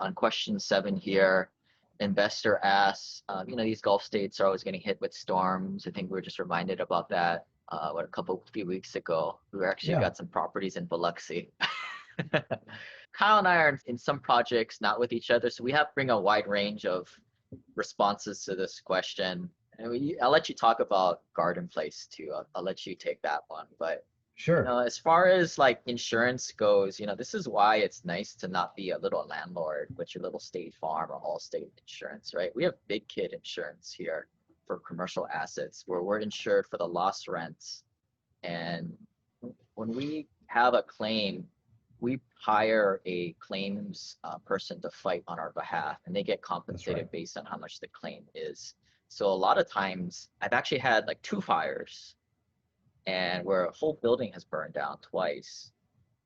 on question 7 here, investor asks, these Gulf states are always getting hit with storms. I think we were just reminded about that, few weeks ago. We actually Yeah, got some properties in Biloxi. Kyle and I are in some projects, not with each other, so we have to bring a wide range of responses to this question. And I'll let you talk about Garden Place too. I'll let you take that one. But sure. as far as like insurance goes, this is why it's nice to not be a little landlord with your little State Farm or Allstate insurance, right? We have big kid insurance here for commercial assets where we're insured for the lost rents. And when we have a claim, we hire a claims person to fight on our behalf, and they get That's right. compensated based on how much the claim is. So a lot of times, I've actually had like 2 fires, and where a whole building has burned down twice.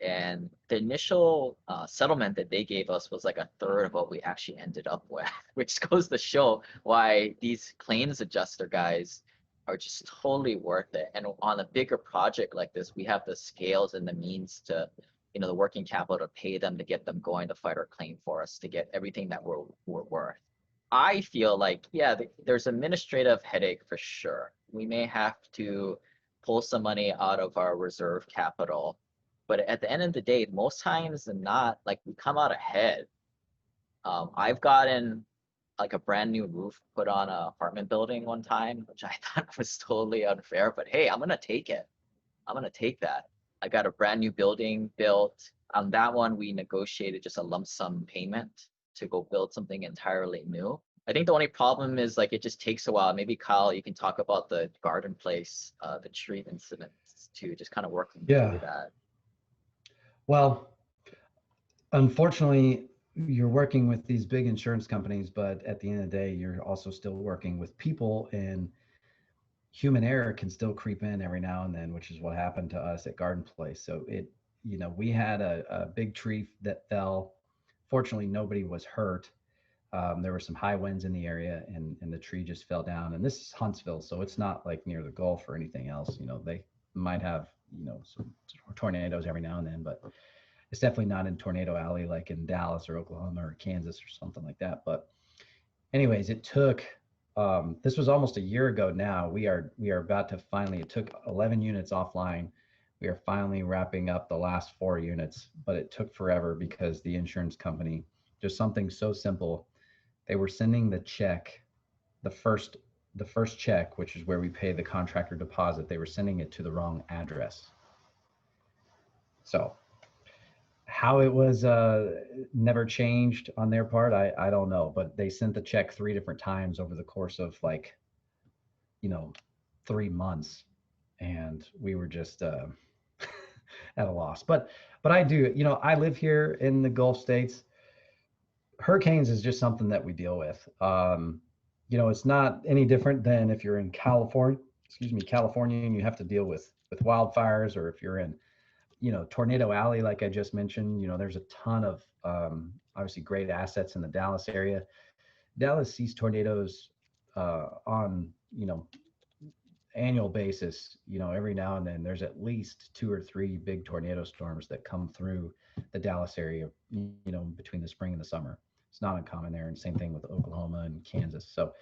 And the initial settlement that they gave us was like a third of what we actually ended up with, which goes to show why these claims adjuster guys are just totally worth it. And on a bigger project like this, we have the scales and the means to, the working capital to pay them to get them going to fight our claim for us to get everything that we're worth. I feel like, yeah, there's administrative headache for sure. We may have to pull some money out of our reserve capital, but at the end of the day, most times than not, like we come out ahead. I've gotten like a brand new roof put on an apartment building one time, which I thought was totally unfair, but hey, I'm gonna take it. I'm gonna take that. I got a brand new building built. On that one, we negotiated just a lump sum payment to go build something entirely new. I think the only problem is like it just takes a while. Maybe Kyle, you can talk about the Garden Place, the tree incidents too, just kind of working through Yeah. that. Well, unfortunately, you're working with these big insurance companies, but at the end of the day, you're also still working with people, and human error can still creep in every now and then, which is what happened to us at Garden Place. So we had a big tree that fell. Fortunately, nobody was hurt. There were some high winds in the area, and the tree just fell down. And this is Huntsville, so it's not like near the Gulf or anything else. They might have some tornadoes every now and then, but it's definitely not in Tornado Alley like in Dallas or Oklahoma or Kansas or something like that. But anyways, it took this was almost a year ago now. We are about to finally, it took 11 units offline. We are finally wrapping up the last 4 units, but it took forever because the insurance company, just something so simple, they were sending the check, the first check, which is where we pay the contractor deposit, they were sending it to the wrong address. So how it was never changed on their part, I don't know, but they sent the check 3 different times over the course of like 3 months, and we were just at a loss. But I do, I live here in the Gulf states. Hurricanes is just something that we deal with. It's not any different than if you're in California, and you have to deal with wildfires, or if you're in Tornado Alley, like I just mentioned. There's a ton of obviously great assets in the Dallas area. Dallas sees tornadoes on annual basis. Every now and then there's at least 2 or 3 big tornado storms that come through the Dallas area, between the spring and the summer. It's not uncommon there, and same thing with Oklahoma and Kansas. So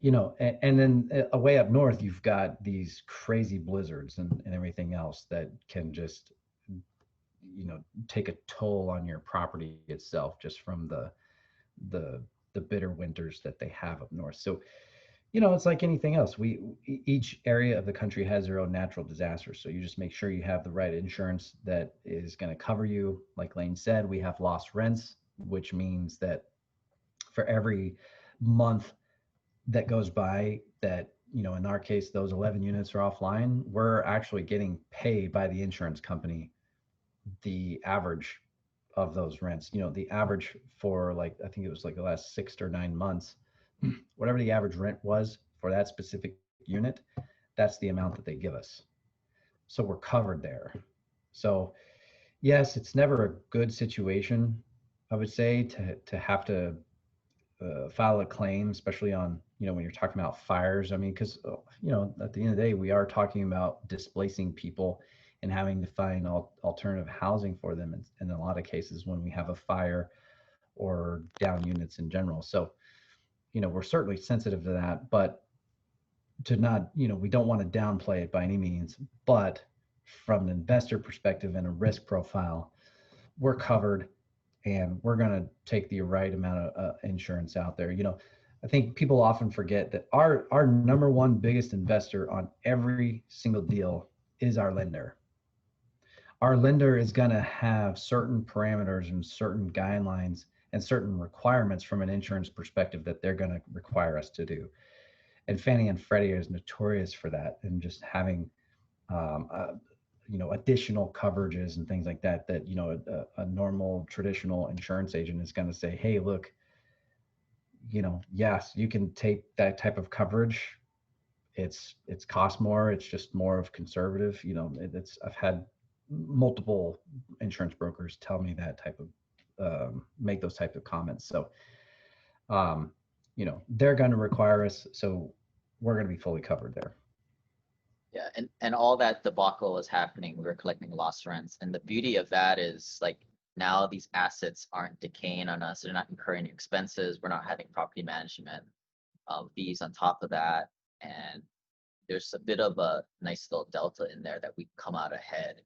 and then away up north, you've got these crazy blizzards and everything else that can just take a toll on your property itself, just from the bitter winters that they have up north. So it's like anything else. Each area of the country has their own natural disasters. So you just make sure you have the right insurance that is going to cover you. Like Lane said, we have lost rents, which means that for every month that goes by that, in our case, those 11 units are offline, we're actually getting paid by the insurance company the average of those rents. The average for, like, I think it was like the last 6 or 9 months, whatever the average rent was for that specific unit, that's the amount that they give us. So we're covered there. So yes, it's never a good situation, I would say, to have to file a claim, especially on, when you're talking about fires. I mean, because, at the end of the day, we are talking about displacing people and having to find alternative housing for them in a lot of cases when we have a fire or down units in general. So, we're certainly sensitive to that, but to not, we don't want to downplay it by any means. But from an investor perspective and a risk profile, we're covered, and we're going to take the right amount of insurance out there. I think people often forget that our number one biggest investor on every single deal is our lender. Our lender is going to have certain parameters and certain guidelines and certain requirements from an insurance perspective that they're going to require us to do. And Fannie and Freddie is notorious for that, and just having additional coverages and things like that, that a normal traditional insurance agent is going to say, hey, look, yes, you can take that type of coverage. It's cost more. It's just more of conservative. I've had multiple insurance brokers tell me that type of make those types of comments. So they're going to require us, so we're going to be fully covered there. Yeah, and all that debacle is happening. We're collecting lost rents, and the beauty of that is like now these assets aren't decaying on us. They're not incurring expenses. We're not having property management fees on top of that, and there's a bit of a nice little delta in there that we come out ahead.